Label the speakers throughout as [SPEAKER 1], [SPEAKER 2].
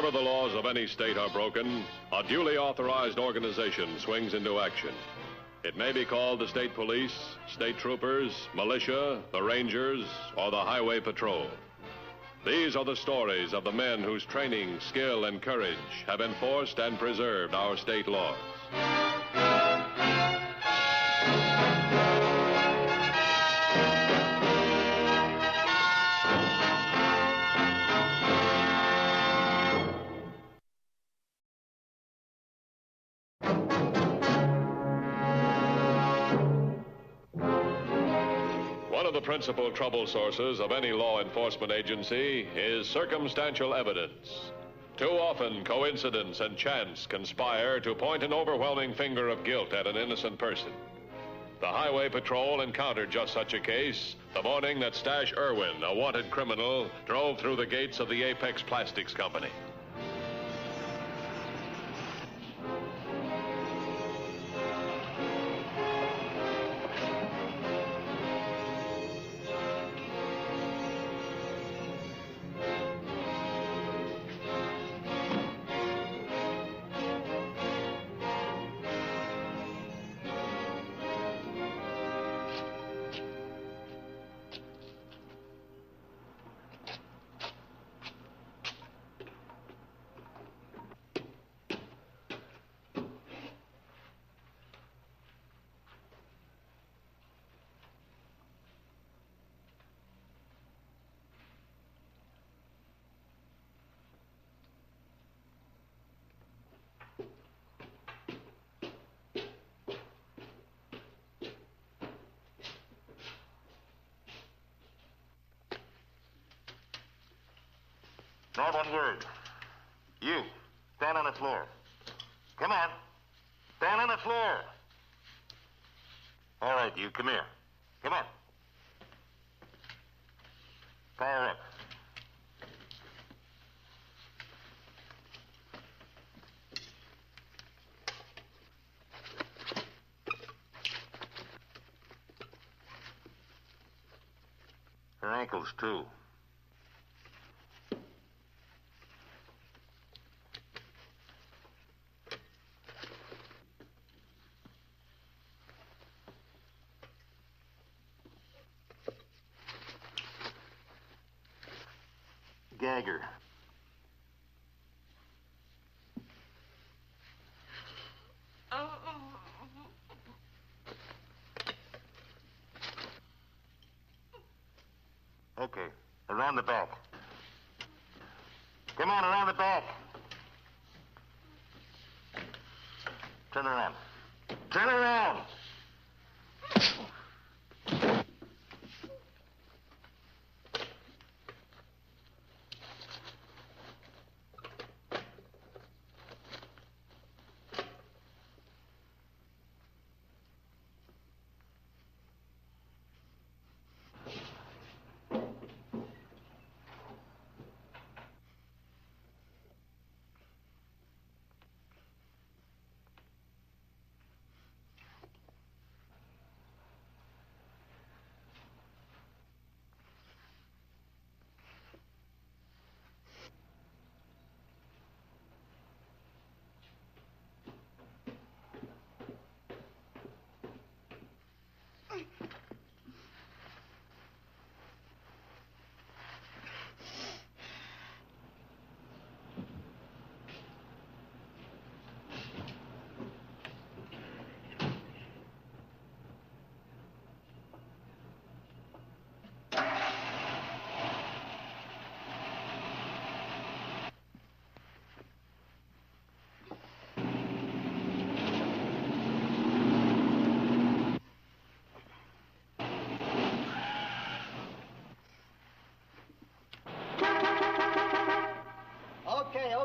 [SPEAKER 1] Whenever the laws of any state are broken, a duly authorized organization swings into action. It may be called the state police, state troopers, militia, the rangers, or the highway patrol. These are the stories of the men whose training, skill, and courage have enforced and preserved our state laws. One of the principal trouble sources of any law enforcement agency is circumstantial evidence. Too often, coincidence and chance conspire to point an overwhelming finger of guilt at an innocent person. The Highway Patrol encountered just such a case the morning that Stash Irwin, a wanted criminal, drove through the gates of the Apex Plastics Company.
[SPEAKER 2] Not one word. You, stand on the floor. Come on. Stand on the floor. All right, you, come here. Come on. Fire up. Her ankles, too. Gagger. Okay, around the back. Come on, around the back. Turn around. Turn around!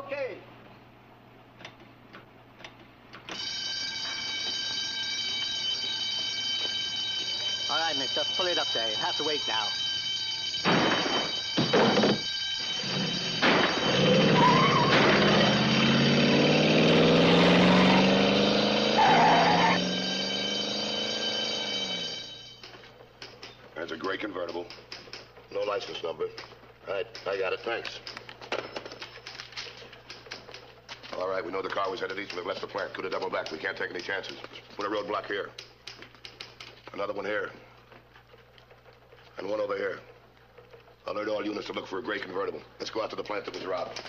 [SPEAKER 3] Okay. All right, mister, pull it up there. You have to wait now.
[SPEAKER 4] That's a gray convertible. No license number. All right, I got it, thanks. All right, we know the car was headed east when it left the plant. Could have doubled back. We can't take any chances. Put a roadblock here. Another one here. And one over here. Alert all units to look for a gray convertible. Let's go out to the plant that was robbed.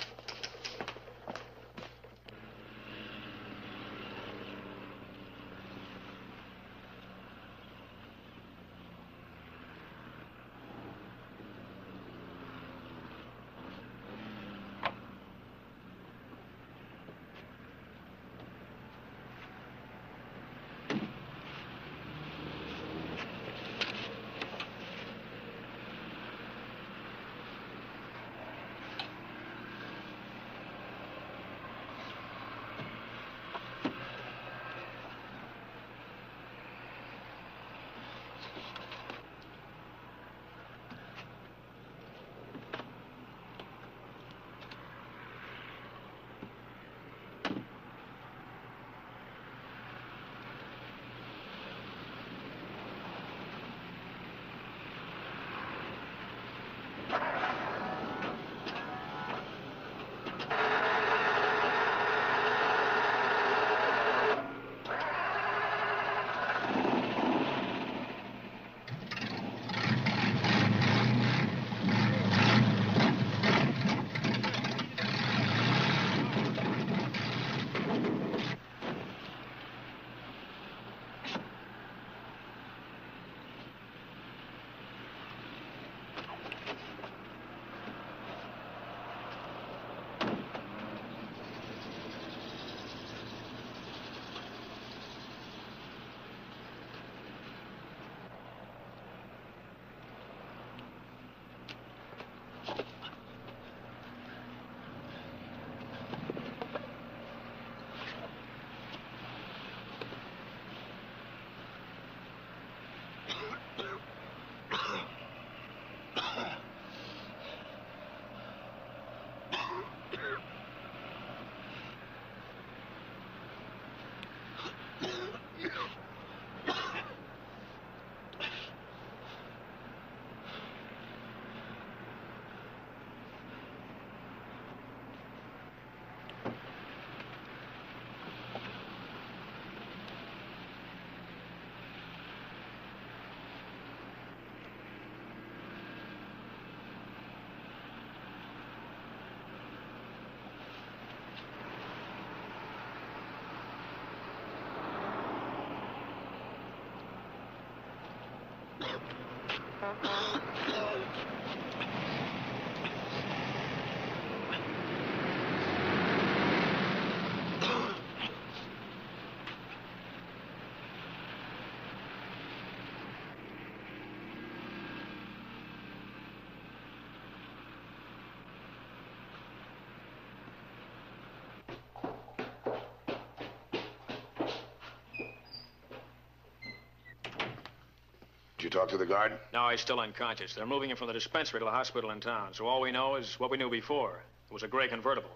[SPEAKER 4] Did you talk to the guard?
[SPEAKER 5] No, he's still unconscious. They're moving him from the dispensary to the hospital in town. So all we know is what we knew before. It was a gray convertible.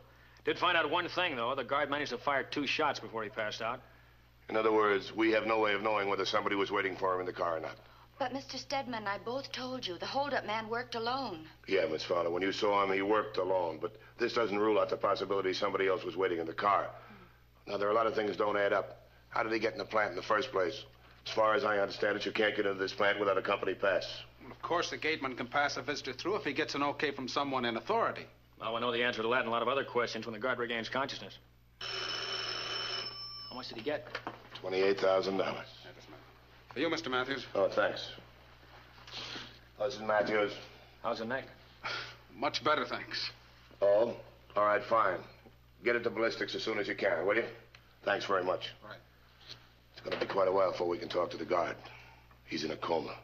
[SPEAKER 5] Did find out one thing, though. The guard managed to fire 2 shots before he passed out.
[SPEAKER 4] In other words, we have no way of knowing whether somebody was waiting for him in the car or not.
[SPEAKER 6] But Mr. Stedman and I both told you the holdup man worked alone.
[SPEAKER 4] Yeah, Miss Fowler, when you saw him, he worked alone. But this doesn't rule out the possibility somebody else was waiting in the car. Now, there are a lot of things that don't add up. How did he get in the plant in the first place? As far as I understand it, you can't get into this plant without a company pass.
[SPEAKER 7] Well, of course, the gateman can pass a visitor through if he gets an okay from someone in authority.
[SPEAKER 5] Well, we'll know the answer to that and a lot of other questions when the guard regains consciousness. How much did he get?
[SPEAKER 4] $28,000.
[SPEAKER 7] For you, Mr. Matthews.
[SPEAKER 4] Oh, thanks. Listen, Matthews.
[SPEAKER 5] How's the neck?
[SPEAKER 7] Much better, thanks.
[SPEAKER 4] Oh? All right, fine. Get it to ballistics as soon as you can, will you? Thanks very much.
[SPEAKER 7] Right.
[SPEAKER 4] It's going to be quite a while before we can talk to the guard. He's in a coma.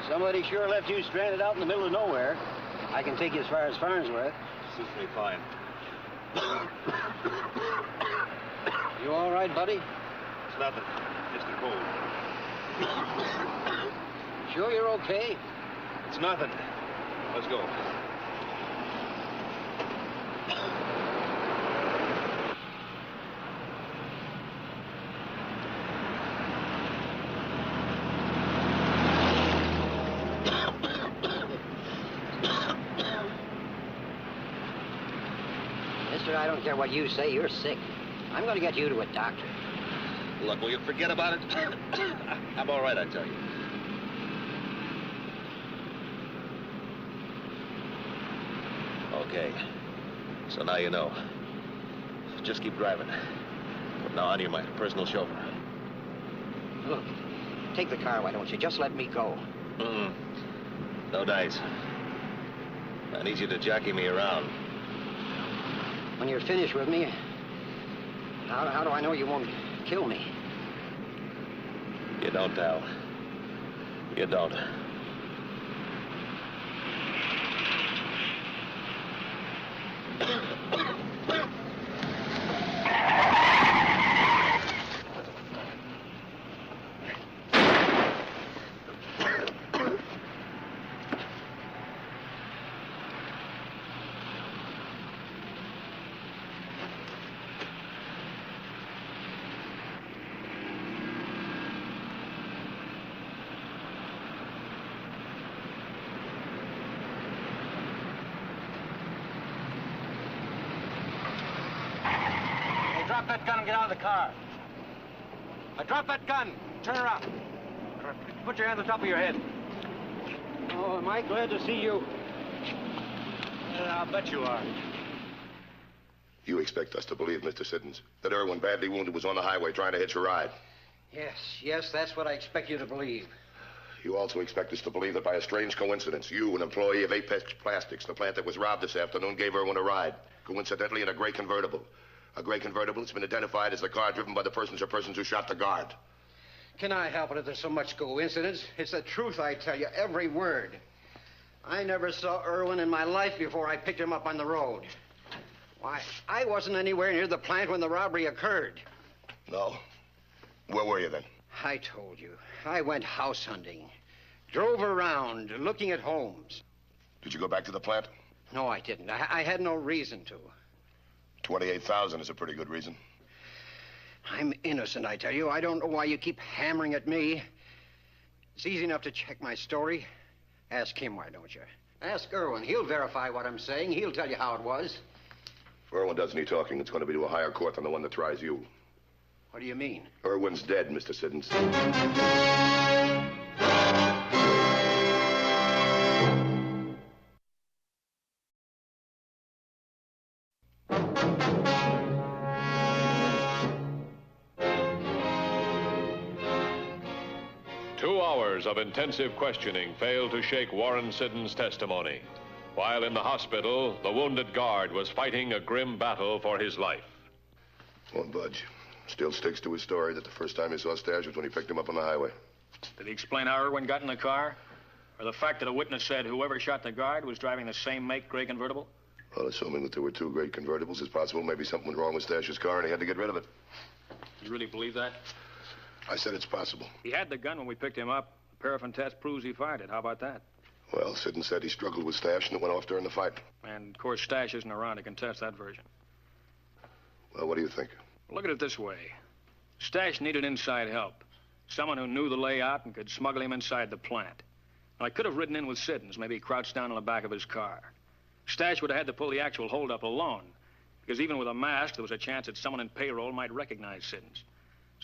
[SPEAKER 3] Somebody sure left you stranded out in the middle of nowhere. I can take you as far as Farnsworth.
[SPEAKER 8] Suits me fine.
[SPEAKER 3] You all right, buddy?
[SPEAKER 8] It's nothing. Just a cold.
[SPEAKER 3] Sure you're okay?
[SPEAKER 8] It's nothing. Let's go.
[SPEAKER 3] Mister, I don't care what you say. You're sick. I'm going to get you to a doctor.
[SPEAKER 8] Look, will you forget about it? I'm all right, I tell you. Okay. So now you know. Just keep driving. From now on, you're my personal chauffeur.
[SPEAKER 3] Look, take the car, why don't you? Just let me go.
[SPEAKER 8] No dice. I need you to jockey me around.
[SPEAKER 3] When you're finished with me, how do I know you won't kill me?
[SPEAKER 8] You don't, Al. You don't.
[SPEAKER 3] Drop that gun and get out of the car. Drop that gun. Turn around. Put your hand on top of your head. Oh, am I glad to see you? I'll bet you are.
[SPEAKER 4] You expect us to believe, Mr. Siddons, that Irwin, badly wounded, was on the highway trying to hitch a ride?
[SPEAKER 3] Yes, that's what I expect you to believe.
[SPEAKER 4] You also expect us to believe that by a strange coincidence, you, an employee of Apex Plastics, the plant that was robbed this afternoon, gave Irwin a ride, coincidentally in a gray convertible. A gray convertible that's been identified as the car driven by the persons or persons who shot the guard.
[SPEAKER 3] Can I help it if there's so much coincidence? It's the truth, I tell you, every word. I never saw Irwin in my life before I picked him up on the road. Why, I wasn't anywhere near the plant when the robbery occurred.
[SPEAKER 4] No? Where were you then?
[SPEAKER 3] I told you. I went house hunting. Drove around, looking at homes.
[SPEAKER 4] Did you go back to the plant?
[SPEAKER 3] No, I didn't. I had no reason to.
[SPEAKER 4] 28,000 is a pretty good reason.
[SPEAKER 3] I'm innocent, I tell you. I don't know why you keep hammering at me. It's easy enough to check my story. Ask him, why don't you? Ask Irwin. He'll verify what I'm saying. He'll tell you how it was.
[SPEAKER 4] If Irwin does any talking, it's going to be to a higher court than the one that tries you.
[SPEAKER 3] What do you mean?
[SPEAKER 4] Irwin's dead, Mr. Siddons.
[SPEAKER 1] 2 hours of intensive questioning failed to shake Warren Siddons' testimony. While in the hospital, the wounded guard was fighting a grim battle for his life.
[SPEAKER 4] Won't budge. Still sticks to his story that the first time he saw Stash was when he picked him up on the highway.
[SPEAKER 5] Did he explain how Irwin got in the car? Or the fact that a witness said whoever shot the guard was driving the same make gray convertible?
[SPEAKER 4] Well, assuming that there were 2 great convertibles, it's possible maybe something went wrong with Stash's car and he had to get rid of it.
[SPEAKER 5] You really believe that?
[SPEAKER 4] I said it's possible.
[SPEAKER 5] He had the gun when we picked him up. The paraffin test proves he fired it. How about that?
[SPEAKER 4] Well, Siddons said he struggled with Stash and it went off during the fight.
[SPEAKER 5] And, of course, Stash isn't around to contest that version.
[SPEAKER 4] Well, what do you think?
[SPEAKER 5] Look at it this way. Stash needed inside help. Someone who knew the layout and could smuggle him inside the plant. Now, I could have ridden in with Siddons, maybe crouched down in the back of his car. Stash would have had to pull the actual holdup alone, because even with a mask, there was a chance that someone in payroll might recognize Siddons.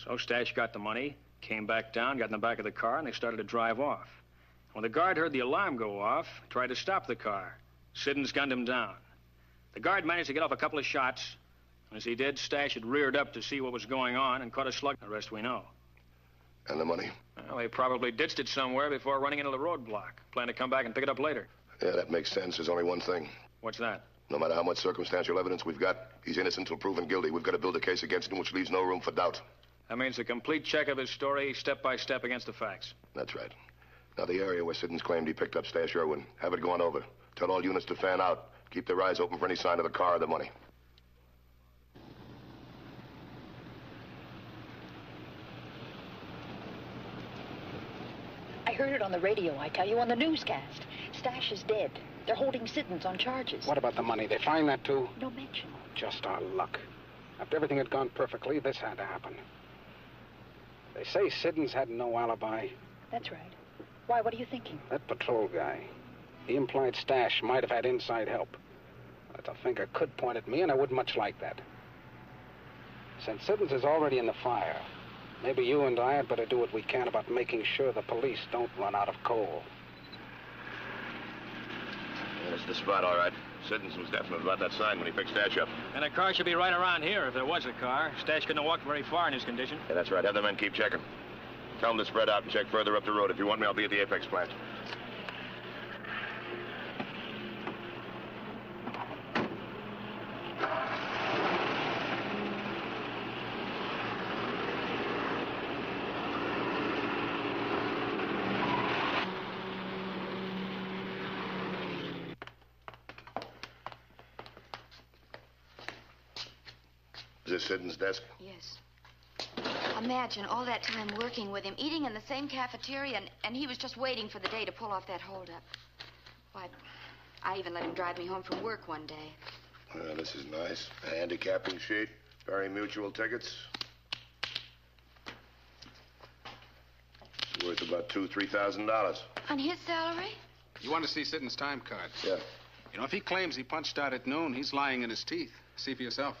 [SPEAKER 5] So Stash got the money, came back down, got in the back of the car, and they started to drive off. When the guard heard the alarm go off, tried to stop the car. Siddons gunned him down. The guard managed to get off a couple of shots. As he did, Stash had reared up to see what was going on and caught a slug. The rest we know.
[SPEAKER 4] And the money?
[SPEAKER 5] Well, they probably ditched it somewhere before running into the roadblock. Plan to come back and pick it up later.
[SPEAKER 4] Yeah, that makes sense. There's only one thing.
[SPEAKER 5] What's that?
[SPEAKER 4] No matter how much circumstantial evidence we've got, he's innocent until proven guilty. We've got to build a case against him which leaves no room for doubt.
[SPEAKER 5] That means a complete check of his story, step by step against the facts.
[SPEAKER 4] That's right. Now, the area where Siddons claimed he picked up Stash Irwin, have it gone over. Tell all units to fan out. Keep their eyes open for any sign of the car or the money.
[SPEAKER 9] I heard it on the radio, I tell you, on the newscast. Stash is dead. They're holding Siddons on charges.
[SPEAKER 7] What about the money? They find that, too?
[SPEAKER 9] No mention.
[SPEAKER 7] Just our luck. After everything had gone perfectly, this had to happen. They say Siddons had no alibi.
[SPEAKER 9] That's right. Why, what are you thinking?
[SPEAKER 7] That patrol guy. He implied Stash might have had inside help. That's a finger could point at me, and I wouldn't much like that. Since Siddons is already in the fire, maybe you and I had better do what we can about making sure the police don't run out of coal.
[SPEAKER 4] Yeah, it's the spot, all right. Siddons was definite about that sign when he picked Stash up.
[SPEAKER 5] And a car should be right around here if there was a car. Stash couldn't have walked very far in his condition.
[SPEAKER 4] Yeah, that's right. Have the men keep checking. Tell them to spread out and check further up the road. If you want me, I'll be at the Apex plant. Is this Siddons' desk?
[SPEAKER 6] Yes. Imagine all that time working with him, eating in the same cafeteria, and he was just waiting for the day to pull off that holdup. Why, I even let him drive me home from work one day.
[SPEAKER 4] Well, this is nice. A handicapping sheet, Barry Mutual tickets. It's worth about $2,000-3,000.
[SPEAKER 6] On his salary?
[SPEAKER 7] You want to see Siddons' time card?
[SPEAKER 4] Yeah.
[SPEAKER 7] You know, if he claims he punched out at noon, he's lying in his teeth. See for yourself.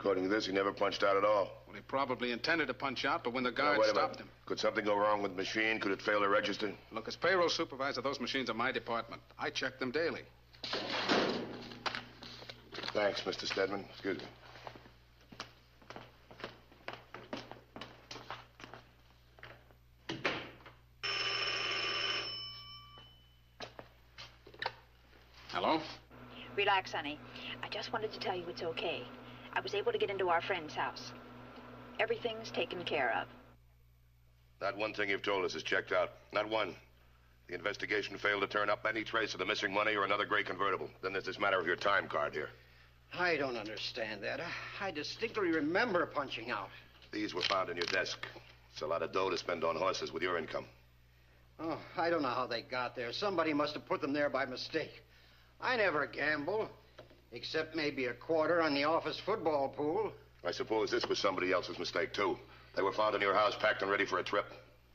[SPEAKER 4] According to this, he never punched out at all.
[SPEAKER 7] Well, he probably intended to punch out, but when the guard
[SPEAKER 4] wait a
[SPEAKER 7] stopped
[SPEAKER 4] minute.
[SPEAKER 7] him...
[SPEAKER 4] Could something go wrong with the machine? Could it fail to register?
[SPEAKER 7] Look, as payroll supervisor, those machines are my department. I check them daily.
[SPEAKER 4] Thanks, Mr. Stedman. Excuse me.
[SPEAKER 7] Hello?
[SPEAKER 9] Relax, honey. I just wanted to tell you it's okay. I was able to get into our friend's house. Everything's taken care of.
[SPEAKER 4] Not one thing you've told us is checked out. Not one. The investigation failed to turn up any trace of the missing money or another gray convertible. Then there's this matter of your time card here.
[SPEAKER 3] I don't understand that. I distinctly remember punching out.
[SPEAKER 4] These were found in your desk. It's a lot of dough to spend on horses with your income.
[SPEAKER 3] Oh, I don't know how they got there. Somebody must have put them there by mistake. I never gamble, except maybe a quarter on the office football pool.
[SPEAKER 4] I suppose this was somebody else's mistake, too. They were found in your house, packed and ready for a trip.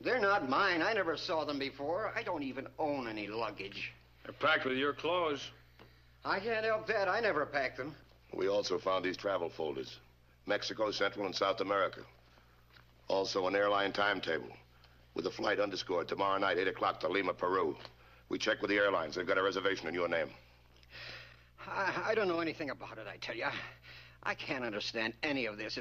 [SPEAKER 3] They're not mine. I never saw them before. I don't even own any luggage.
[SPEAKER 5] They're packed with your clothes.
[SPEAKER 3] I can't help that. I never packed them.
[SPEAKER 4] We also found these travel folders. Mexico, Central, and South America. Also an airline timetable with a flight underscored tomorrow night, 8 o'clock to Lima, Peru. We checked with the airlines. They've got a reservation in your name.
[SPEAKER 3] I don't know anything about it, I tell you. I can't understand any of this.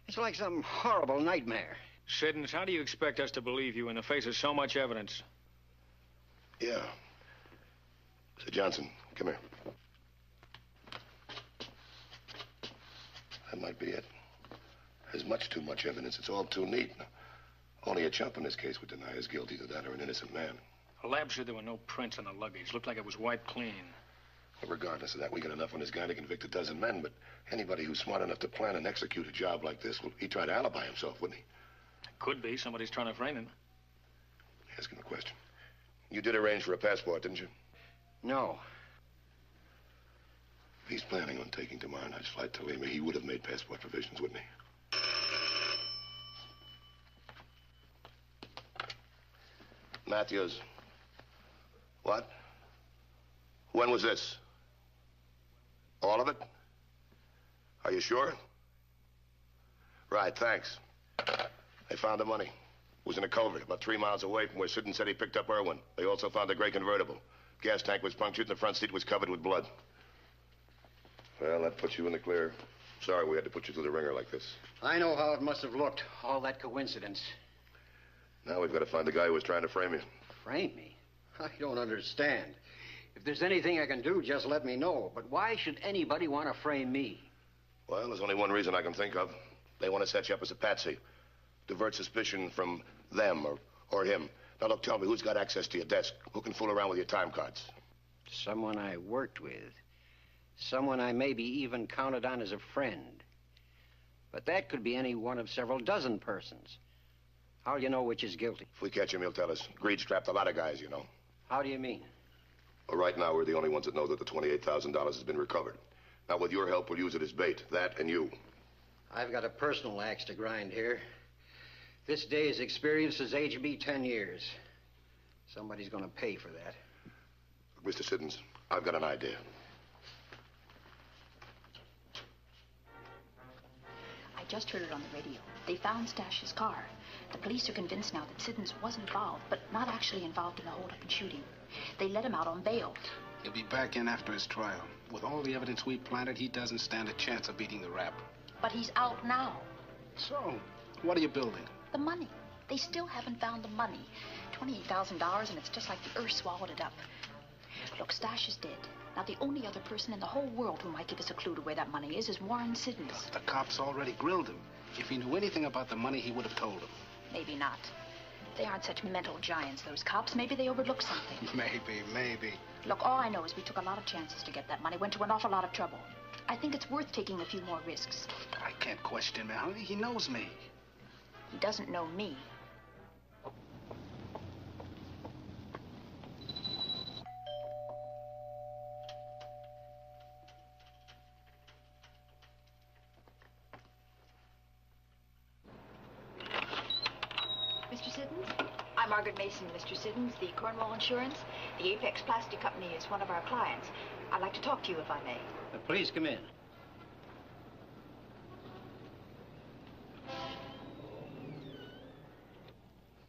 [SPEAKER 3] It's like some horrible nightmare.
[SPEAKER 5] Siddons, how do you expect us to believe you in the face of so much evidence?
[SPEAKER 4] Yeah. Sir Johnson, come here. That might be it. There's much too much evidence. It's all too neat. Only a chump in this case would deny he's guilty to that or an innocent man.
[SPEAKER 5] The lab said there were no prints on the luggage. Looked like it was wiped clean.
[SPEAKER 4] Well, regardless of that, we got enough on this guy to convict a dozen men, but anybody who's smart enough to plan and execute a job like this, well, he'd try to alibi himself, wouldn't he?
[SPEAKER 5] Could be. Somebody's trying to frame him.
[SPEAKER 4] Ask him a question. You did arrange for a passport, didn't you?
[SPEAKER 3] No.
[SPEAKER 4] If he's planning on taking tomorrow night's flight to Lima, he would have made passport provisions, wouldn't he? Matthews. What? When was this? All of it? Are you sure? Right, thanks. They found the money. It was in a culvert about 3 miles away from where Siddons said he picked up Irwin. They also found the gray convertible. Gas tank was punctured and the front seat was covered with blood. Well, that puts you in the clear. Sorry we had to put you through the ringer like this.
[SPEAKER 3] I know how it must have looked, all that coincidence.
[SPEAKER 4] Now we've got to find the guy who was trying to frame you.
[SPEAKER 3] Frame me? I don't understand. If there's anything I can do, just let me know. But why should anybody want to frame me?
[SPEAKER 4] Well, there's only one reason I can think of. They want to set you up as a patsy. Divert suspicion from them or him. Now, look, tell me, who's got access to your desk? Who can fool around with your time cards?
[SPEAKER 3] Someone I worked with. Someone I maybe even counted on as a friend. But that could be any one of several dozen persons. How'll you know which is guilty?
[SPEAKER 4] If we catch him, he'll tell us. Greed's trapped a lot of guys, you know.
[SPEAKER 3] How do you mean?
[SPEAKER 4] Well, right now, we're the only ones that know that the $28,000 has been recovered. Now, with your help, we'll use it as bait. That and you.
[SPEAKER 3] I've got a personal axe to grind here. This day's experience has aged me 10 years. Somebody's going to pay for that.
[SPEAKER 4] Look, Mr. Siddons, I've got an idea.
[SPEAKER 9] I just heard it on the radio. They found Stash's car. The police are convinced now that Siddons was involved, but not actually involved in the holdup and shooting. They let him out on bail.
[SPEAKER 7] He'll be back in after his trial. With all the evidence we planted, he doesn't stand a chance of beating the rap.
[SPEAKER 9] But he's out now.
[SPEAKER 7] So, what are you building?
[SPEAKER 9] The money. They still haven't found the money. $28,000, and it's just like the earth swallowed it up. Look, Stash is dead. Now, the only other person in the whole world who might give us a clue to where that money is Warren Siddons.
[SPEAKER 7] The cops already grilled him. If he knew anything about the money, he would have told them.
[SPEAKER 9] Maybe not. They aren't such mental giants, those cops. Maybe they overlooked something.
[SPEAKER 7] Maybe.
[SPEAKER 9] Look, all I know is we took a lot of chances to get that money, went to an awful lot of trouble. I think it's worth taking a few more risks.
[SPEAKER 7] I can't question him. He knows me.
[SPEAKER 9] He doesn't know me. Mr. Siddons? I'm Margaret Mason, Mr. Siddons, the Cornwall Insurance. The Apex Plastic Company is one of our clients. I'd like to talk to you if I may.
[SPEAKER 3] Please come in.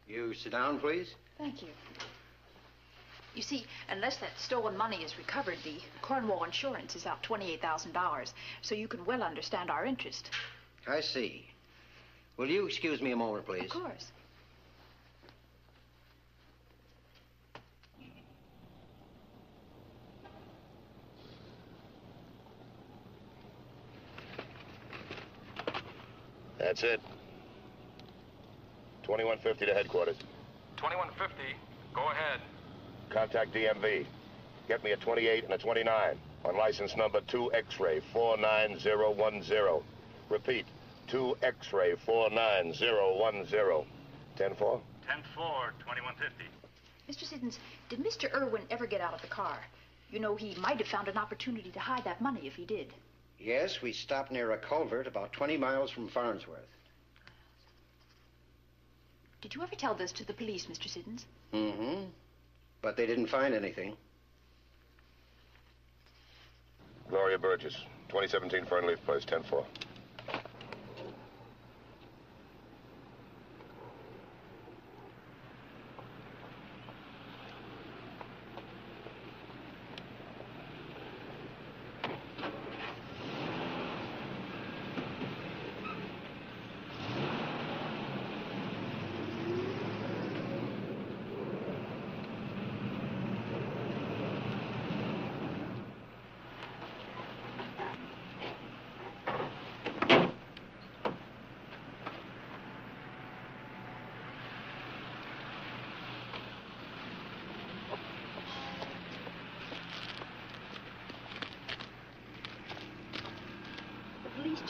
[SPEAKER 3] You sit down, please.
[SPEAKER 9] Thank you. You see, unless that stolen money is recovered, the Cornwall Insurance is out $28,000, so you can well understand our interest.
[SPEAKER 3] I see. Will you excuse me a moment, please?
[SPEAKER 9] Of course.
[SPEAKER 4] That's it. 2150 to headquarters.
[SPEAKER 5] 2150. Go ahead.
[SPEAKER 4] Contact DMV. Get me a 28 and a 29 on license number 2 X-ray 49010. Repeat, 2 X-ray 49010. 10-4?
[SPEAKER 5] 10-4, 2150.
[SPEAKER 9] Mr. Siddons, did Mr. Irwin ever get out of the car? You know, he might have found an opportunity to hide that money if he did.
[SPEAKER 3] Yes, we stopped near a culvert about 20 miles from Farnsworth.
[SPEAKER 9] Did you ever tell this to the police, Mr. Siddons?
[SPEAKER 3] Mm-hmm. But they didn't find anything.
[SPEAKER 4] Gloria Burgess, 2017 Fernleaf Place, 10-4.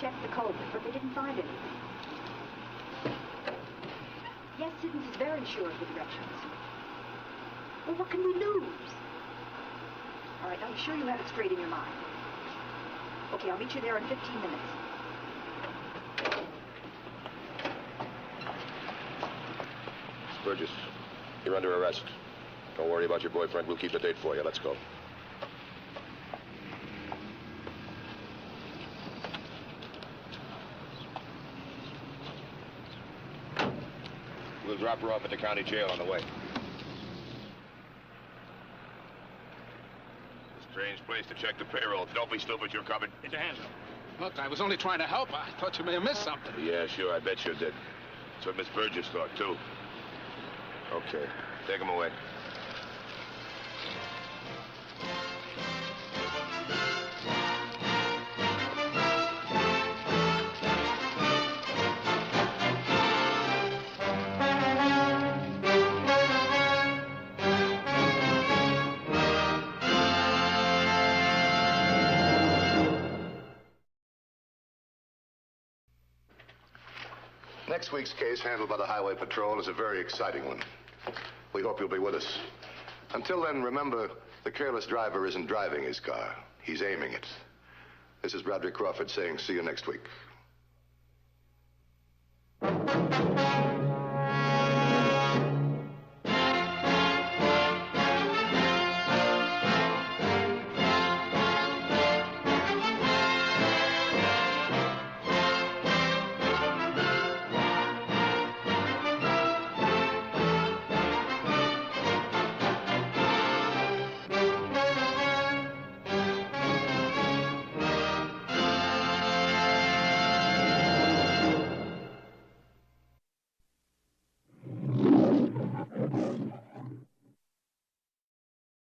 [SPEAKER 9] Checked the culvert, but they didn't find anything. Yes, Siddons is very sure of the directions. Well, what can we lose? All right, I'm sure you have it straight in your mind. Okay, I'll meet you there in 15 minutes.
[SPEAKER 4] Miss Burgess, you're under arrest. Don't worry about your boyfriend. We'll keep the date for you. Let's go. We'll drop her off at the county jail on the way. Strange place to check the payroll. Don't be stupid, you're covered.
[SPEAKER 5] Get your hands up.
[SPEAKER 7] Look, I was only trying to help. I thought you may have missed something.
[SPEAKER 4] Yeah, sure, I bet you did. That's what Miss Burgess thought, too. Okay, take him away. Next week's case, handled by the Highway Patrol, is a very exciting one. We hope you'll be with us. Until then, remember, the careless driver isn't driving his car. He's aiming it. This is Broderick Crawford saying see you next week.